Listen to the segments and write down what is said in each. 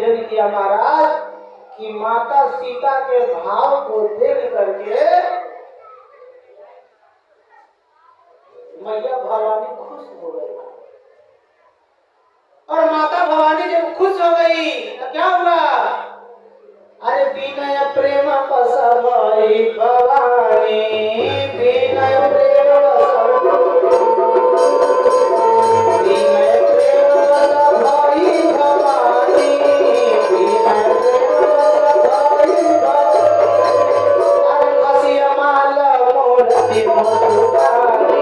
पूजन किया महाराज कि माता सीता के भाव को देख करके मैया भवानी खुश हो गई। और माता भवानी जब खुश हो गई तो क्या हुआ? अरे विनय प्रेम पसवाई भवानी, विनय प्रेम विनय प्रेम पसवाई भवानी, विनय प्रेम पसवाई भवानी। अरे हसिया माला मूर्ति मधुबानी,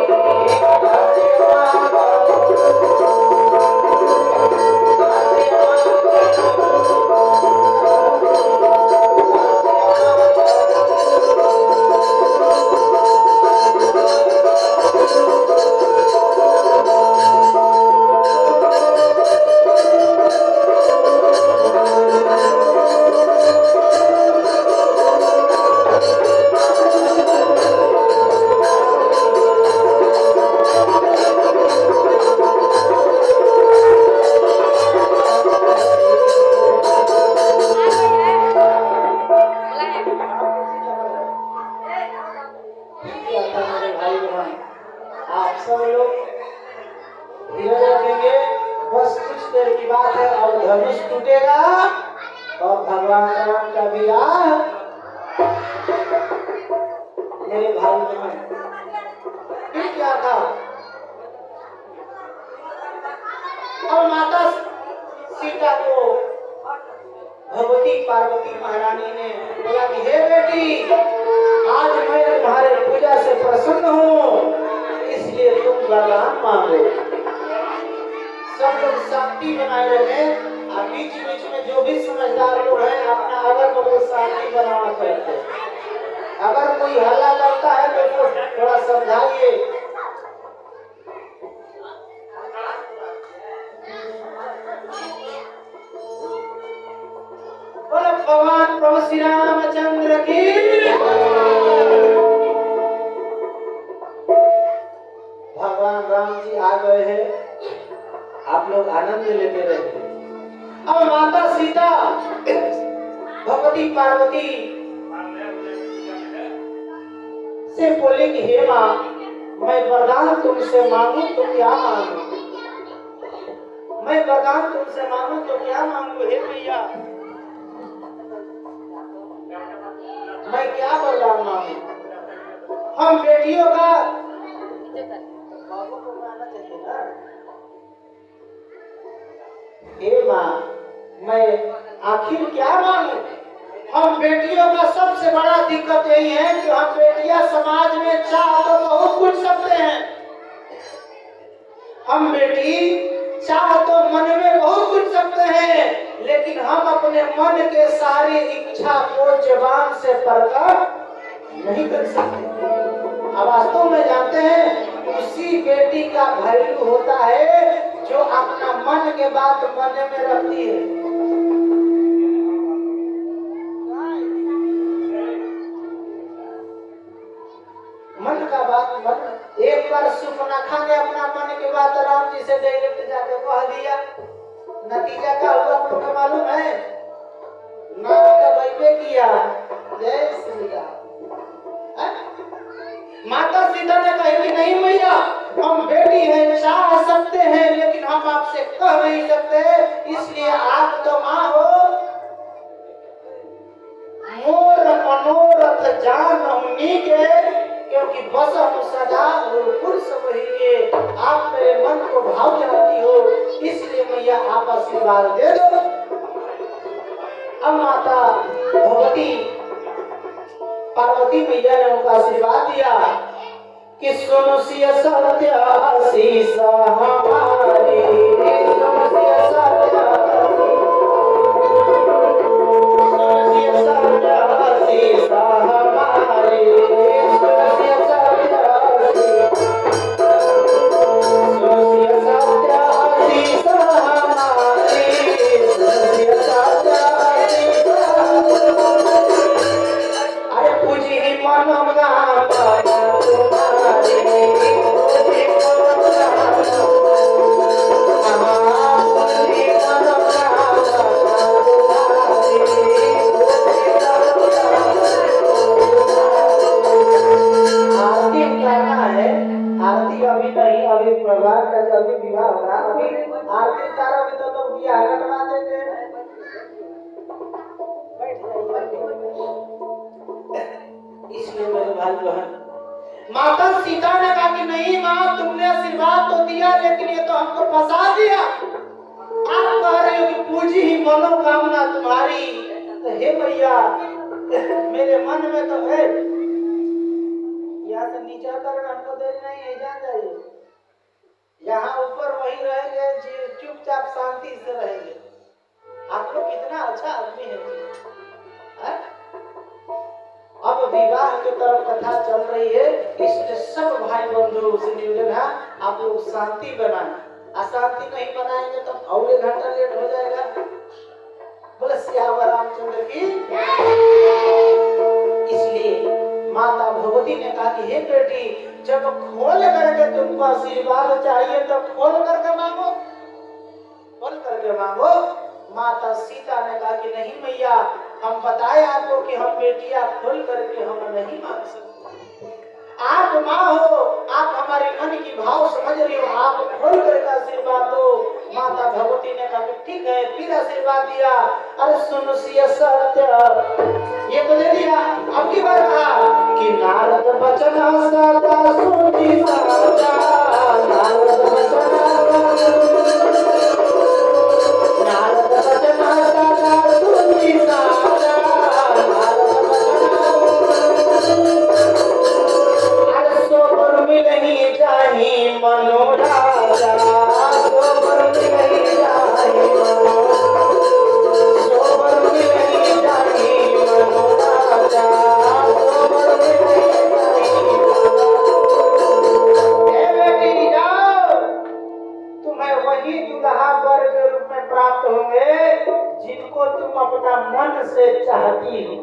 और माता सीता को भगवती पार्वती महारानी ने बोला कि हे बेटी, आज मैं तुम्हारे पूजा से प्रसन्न हूँ, इसलिए तुम वरदान मांगो। सब लोग शांति बनाए रहे। और बीच बीच में जो भी समझदार लोग हैं अपना अगर बगल शांति बनाना चाहते हैं। अगर कोई हल्ला करता है तो उसको थोड़ा समझाइए। बोलो भगवान प्रभु श्री रामचंद्र की। भगवान राम जी आ गए हैं, आप लोग आनंद लेते रहे। अब माता सीता भगवती पार्वती से बोले कि हे माँ, मैं वरदान तुमसे मांगू तो क्या मांगू? मैं वरदान तुमसे मांगू तो क्या मांगू? हे भैया, मैं क्या वरदान मांगू? हम बेटियों का बाबू को मानना चाहिए ना। हे माँ, मैं आखिर क्या मांगू? हम बेटियों का सबसे बड़ा दिक्कत यही है कि हम बेटियां समाज में चाह तो बहुत कुछ सकते हैं। हम बेटी चाह तो मन में बहुत कुछ सकते हैं, लेकिन हम अपने मन के सारी इच्छा को जुबान से प्रकट नहीं कर सकते। अब वास्तव में जानते हैं उसी बेटी का वैल्यू होता है जो अपना मन के बात मन में रखती है। मन का बात मन। एक बार सुपनाखा ने अपना मन की बात राम जी से डायरेक्ट जाके कह दिया, नतीजा क्या हुआ आपको मालूम है? नाम का वैभव किया। जय श्री राम। माता सीता ने कहा कि नहीं मैया, हम बेटी हैं, चाह सकते हैं, लेकिन हम आपसे कह नहीं सकते, इसलिए आप तो माँ हो। मोर मनोरथ जाननी के, क्योंकि बसम सदा पुरुष वही के, आप मेरे मन को भाव जानती हो, इसलिए मैया आप आशीर्वाद दे दो। अब माता भगवती पार्वती मैया ने उनका आशीर्वाद दिया कि सुनो सिया सत्य आशीष हमारी, सुनो सिया सत्य आशीष हमारी, सुनो सिया सत्य आशीष हमारी, सुनो सिया सत्य आशीष। अरे पूजी मनोकामना तुम्हारी, पूजी मनोकामना भाई बहन, माता सीता ने कहा कि नहीं माँ, तुमने आशीर्वाद तो दिया लेकिन ये तो हमको फंसा दिया। आप कह रहे हो कि पूजी ही मनोकामना तुम्हारी, तो हे मैया मेरे मन में तो है, यहाँ से नीचा कर हमको देर नहीं है, जान जाइए। यहाँ ऊपर वही रहेंगे, चुपचाप शांति से रहेंगे। आप लोग कितना अच्छा आदमी है। अब विवाह की तरफ कथा चल रही है, इसलिए सब भाई बंधु से निवेदन है आप लोग शांति बनाएं। अशांति नहीं बनाएंगे तो और एक घंटा लेट हो जाएगा। बोले सियावर रामचंद्र की। इसलिए माता भगवती ने कहा कि हे बेटी, जब खोल करके तुमको आशीर्वाद चाहिए तो खोल करके मांगो, खोल करके मांगो। माता सीता ने कहा कि नहीं मैया, हम बताए आपको कि हम बेटियां खोल करके हम नहीं मांग सकते। आप माँ हो, आप हमारे मन की भाव समझ रही हो, आप खोल करके आशीर्वाद दो। माता भगवती ने कहा ठीक है, फिर आशीर्वाद दिया। अरे सुन सिया सत्य, ये तो दे दिया। अब की बार कहा कि नारद बचन सदा सुनी साचा, नारद बचन नारद बचन सदा सुनी साचा, नारद बचन सोबर मिलही जाही मनोराजा, सोबर मिलही जाही सोबर मिलही जाही मनोराजा, सोबर मिलही जाही। ए बेटी जाओ, तुम्हें वही दुल्हा वर के रूप में प्राप्त होंगे जिनको तुम अपना मन से चाहती हो।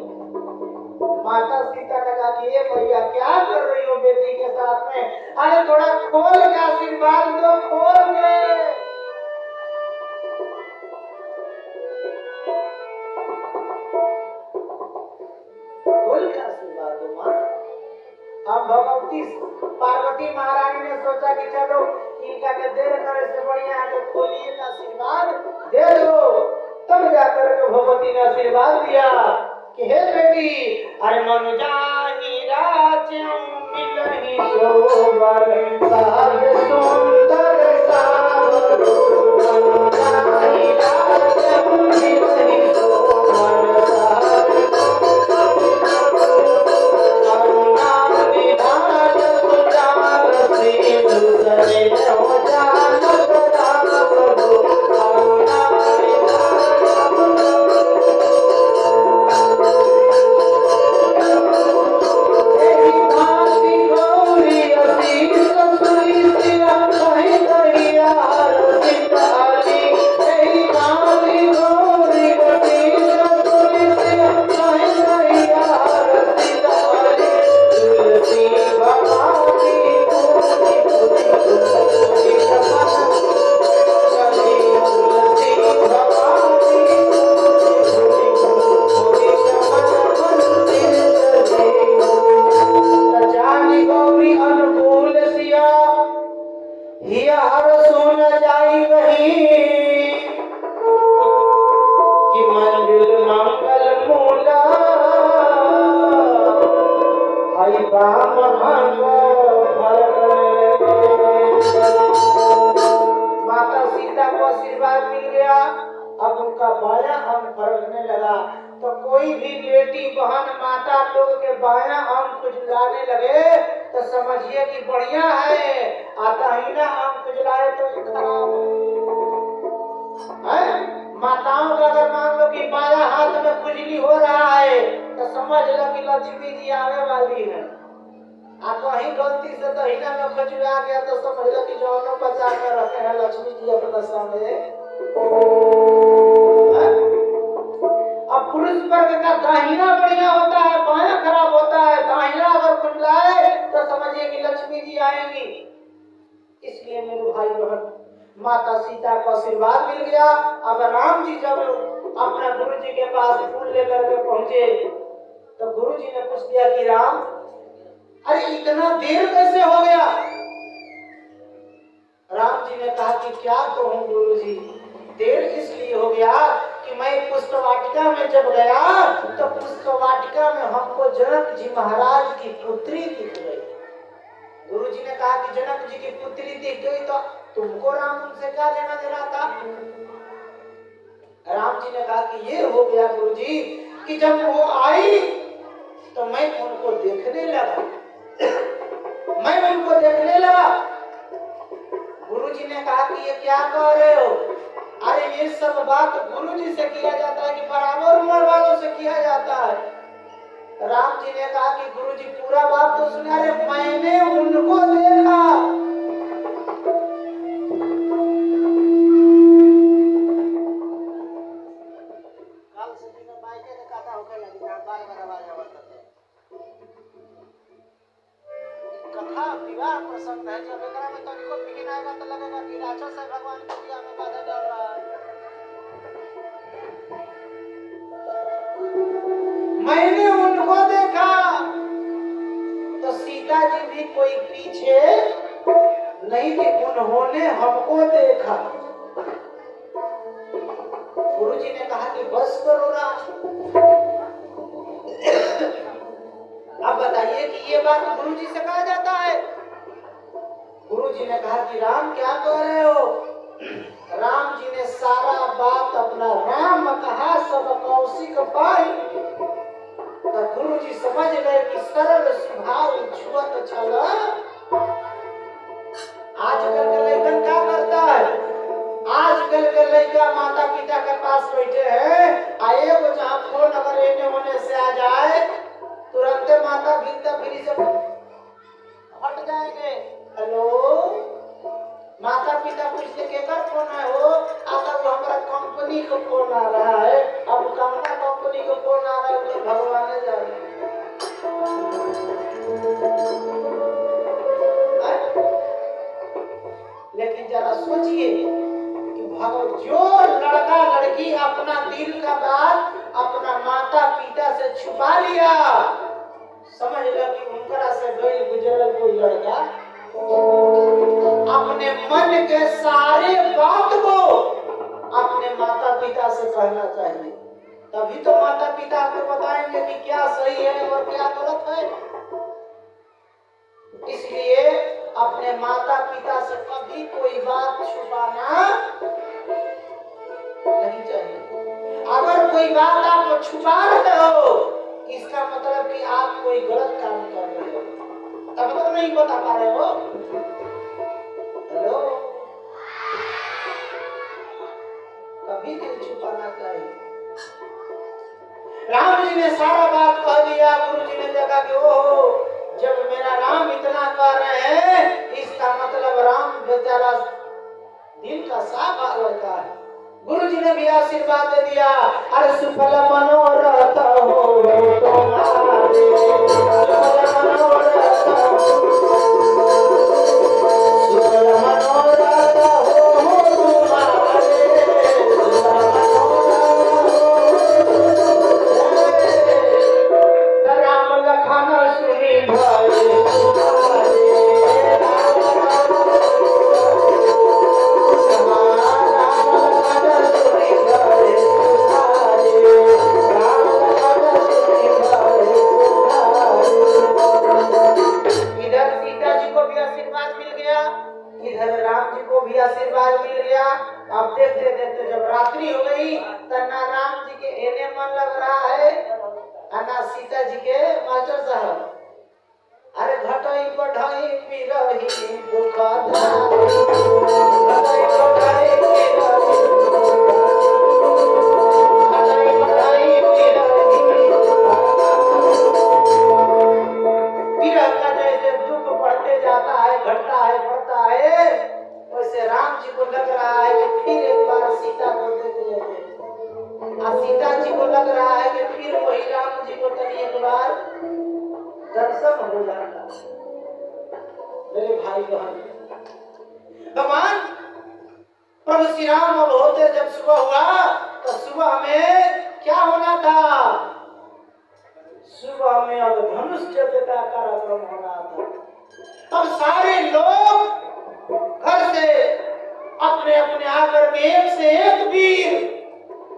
माता सीता ने कहा कि ये भैया क्या कर रही हो बेटी के साथ में? अरे थोड़ा खोल के आशीर्वाद दो, खोल के। खोल के आशीर्वाद दो माँ। अब भगवती पार्वती महारानी ने सोचा कि चलो इनका के देर करे से बढ़िया है तो खोलिए का आशीर्वाद दे दो। तब जाकर के भगवती ने आशीर्वाद दिया कि हे बेटी, अरे मन जाहि राज्य मिलहि सोबर, साज सुंदर सावर, मन जाहि राज्य मिलहि सोबर, साज करुणा निधान सुजान श्री दूसरे हो जानत राम प्रभु, करुणा माता सीता को आशीर्वाद मिल गया। अब उनका बायां अंग फड़कने लगा। तो कोई भी बेटी बहन माता लोग के बायां अंग खुजलाने लगे तो समझिए कि बढ़िया है, आता ही ना अंग खुजलाए तो खराब है। माताओं का अगर मान लो कि बायां हाथ में खुजली हो रहा है तो समझ लो कि लक्ष्मी जी आने वाली है। कहीं गलती से दहीना में खजुआ गया तो समझ लो कि जौनों बचा कर रखे हैं लक्ष्मी जी अपना सामने। अब पुरुष वर्ग का दाहिना बढ़िया होता है, बायां खराब होता है। दाहिना अगर खुजलाए तो समझिए कि लक्ष्मी जी आएंगी। इसलिए मेरे भाई बहन, माता सीता को आशीर्वाद मिल गया। अब राम जी जब अपना गुरु जी के पास फूल लेकर के पहुंचे तो गुरु जी ने पूछ दिया कि राम, अरे इतना देर कैसे हो गया? राम जी ने कहा कि क्या कहूं गुरु जी, देर इसलिए हो गया कि मैं पुष्प वाटिका में जब गया तो पुष्प वाटिका में हमको जनक जी महाराज की पुत्री दिख गई। गुरु जी ने कहा कि जनक जी की पुत्री दिख गई तो तुमको राम उनसे क्या लेना देना था? राम जी ने कहा कि ये हो गया गुरु जी कि जब वो आई तो मैं उनको देखने लगा, मैं उनको देखने लगा। गुरु जी ने कहा कि ये क्या कह रहे हो? अरे ये सब बात गुरु जी से किया जाता है कि बराबर उम्र वालों से किया जाता है। राम जी ने कहा कि गुरु जी पूरा बात तो सुना। अरे मैंने उनको देखा। कल से दिन बाइके के कथा होके लगी ना बार-बार आवाज आवता है। कथा विवाह प्रसंग है, जब एकरा में तनिको बिगिन आएगा तो लगेगा कि राक्षस है भगवान की पूजा में बाधा डाल रहा है। मैंने उनको देखा तो सीता जी भी कोई पीछे नहीं थी, उन्होंने हमको देखा। गुरुजी ने कहा कि बस करो ना, अब बताइए कि ये बात गुरुजी से कहा जाता है। गुरुजी ने कहा कि राम क्या कह रहे हो? राम जी ने सारा बात अपना राम कहा सब कौशिक पाई। तो गुरुजी समझ गए कि सरल स्वभाव छुअत छल। आजकल के लड़कन क्या करता है? आजकल के लड़का माता पिता के पास बैठे हैं, आए वो जहाँ फोन अगर एने होने से आ जाए तुरंत माता भीतर फिर से हट जाएंगे। हेलो, माता पिता पूछते केकर फोन है हो? आता वो हमारा कंपनी को फोन आ रहा है। अब कौना कंपनी को फोन आ रहा है वो भगवान ने जाने। लेकिन जरा सोचिए कि जो लड़का लड़की अपना दिल का बात अपना माता पिता से छुपा लिया, समझ लो कि उनकरा से गई गुजरल कोई लड़का अपने मन के सारे बात को अपने माता पिता से कहना चाहिए। तभी तो माता पिता आपको बताएंगे कि क्या सही है और क्या गलत है। इसलिए अपने माता पिता से कभी कोई बात छुपाना नहीं चाहिए। अगर कोई बात आप छुपा रहे हो इसका मतलब कि आप कोई गलत काम कर रहे हो, तब तो नहीं बता पा रहे हो। हेलो, कभी दिल छुपाना चाहिए। राम जी ने सारा बात कह दिया। गुरु जी ने देखा कि ओहो, जब मेरा राम इतना कह रहे हैं इसका मतलब राम बेचारा दिल का साफ लड़का है। गुरु जी ने भी आशीर्वाद दे दिया। अरे सुफल मनोरथ हो तुम्हारे, सुफल मनोरथ हो, सुफल मनोरथ हो तुम्हारे, सुफल मनोरथ हो। राम लखन सुनी भय तुम्हारे, आशीर्वाद मिल गया। अब देखते देखते जब रात्रि हो गई तो ना राम जी के एने मन लग रहा है और ना सीता जी के मास्टर साहब। अरे घटाई बढ़ाई पिरही दुखदाई, घटाई बढ़ाई पिरही, घटाई बढ़ाई पिरही। पिरह का जैसे दुख बढ़ते जाता है, घटता है, बढ़ता है, वैसे राम जी को लग रहा है कि फिर एक बार सीता को देख लेते। और सीता जी को लग रहा है कि फिर वही राम जी को तनी एक बार दर्शन हो जाता। मेरे भाई बहन, भगवान प्रभु श्री राम अब होते जब सुबह हुआ तो सुबह में क्या होना था? सुबह में अब धनुष यज्ञ का कार्यक्रम होना था। अब सारे लोग घर से अपने अपने आकर के एक से एक वीर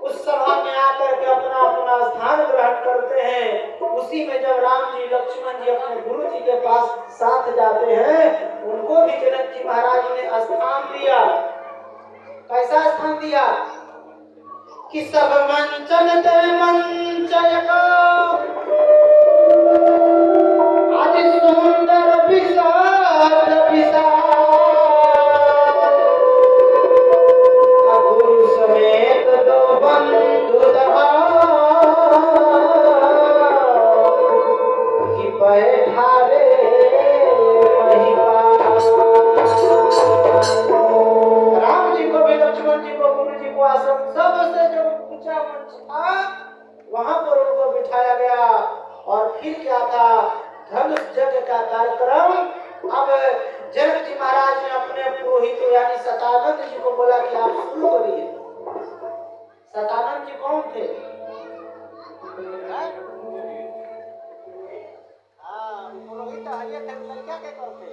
उस सभा में आकर के अपना अपना स्थान ग्रहण करते हैं। उसी में जब राम जी लक्ष्मण जी अपने गुरु जी के पास साथ जाते हैं, उनको भी जनक जी महाराज ने स्थान दिया। कैसा स्थान दिया कि सब मंचन ते मंचयक अति सुंदर विशाल विशाल गुरु समेत दो बंधु कि बैठारे राम जी को भी लक्ष्मण जी को गुरु जी को आश्रम सबसे जो ऊंचा मंच था वहां पर उनको बिठाया गया। और फिर क्या था, धनुष यज्ञ का कार्यक्रम। अब जनक जी महाराज ने अपने पुरोहित यानी सतानंद जी को बोला कि आप शुरू करिए। सतानंद जी कौन थे? पुरोहित ये थे, लड़का के करते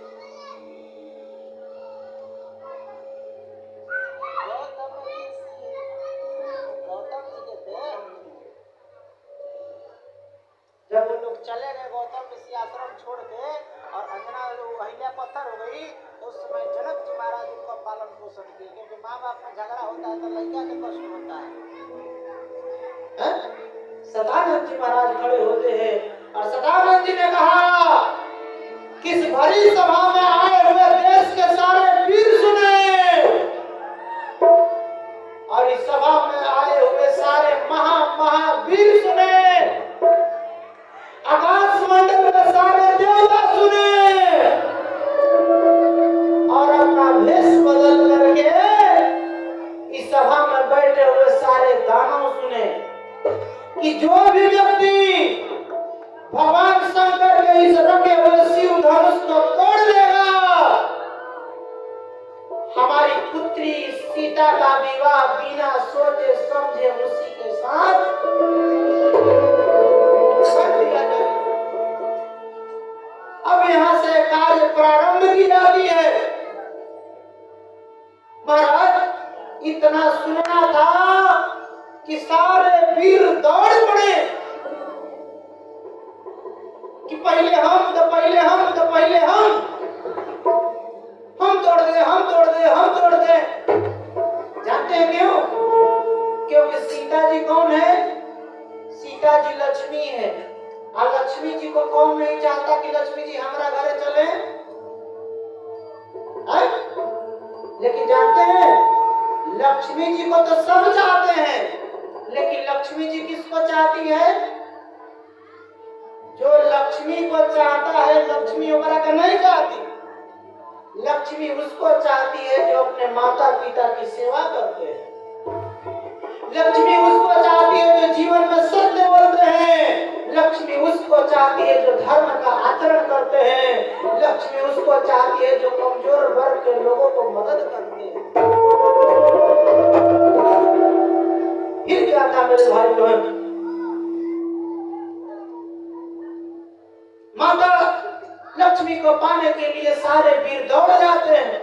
जब वो लोग चले गए गौतम ऋषि आश्रम छोड़ के और अंजना अहिल्या पत्थर हो गई, तो उस समय जनक जी महाराज उनका पालन पोषण किए, क्योंकि माँ बाप में झगड़ा होता है तो लड़का के कष्ट होता है। सदानंद जी महाराज खड़े होते हैं और सदानंद जी ने कहा किस भरी सभा में आए हुए देश के सारे वीर सुने और इस सभा में आए हुए सारे महावीर सुने, आकाश मंडल में सारे देवता सुने और अपना भेष बदल करके इस सभा में बैठे हुए सारे दानव सुने कि जो भी व्यक्ति भगवान शंकर के इस रखे हुए शिव धनुष को तोड़ लेगा, हमारी पुत्री सीता का विवाह बिना सोचे समझे उसी के साथ कर दिया जाए। अब यहाँ से कार्य प्रारंभ की जाती है। महाराज इतना सुनना था कि सारे वीर दौड़ पड़े कि पहले हम तो पहले हम तो पहले हम तोड़ दे हम तोड़ दे हम तोड़ दे। जानते हैं क्यों? क्योंकि सीता जी कौन है? सीता जी लक्ष्मी है और लक्ष्मी जी को कौन नहीं चाहता कि लक्ष्मी जी हमारा घर चले? लेकिन जानते हैं लक्ष्मी जी को तो सब चाहते हैं, लेकिन लक्ष्मी जी किसको चाहती है? जो लक्ष्मी को चाहता है लक्ष्मी ओकरा का नहीं चाहती। लक्ष्मी उसको चाहती है जो अपने माता पिता की सेवा करते हैं। लक्ष्मी उसको चाहती है जो जीवन में सत्य बोलते हैं। लक्ष्मी उसको चाहती है जो धर्म का आचरण करते हैं। लक्ष्मी उसको चाहती है जो कमजोर वर्ग के लोगों को मदद करते हैं। फिर क्या था मेरे भाई बहन, माता लक्ष्मी को पाने के लिए सारे वीर दौड़ जाते हैं।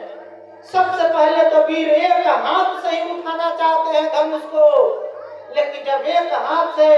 सबसे पहले तो वीर एक हाथ से ही उठाना चाहते हैं धनुष को, लेकिन जब एक हाथ से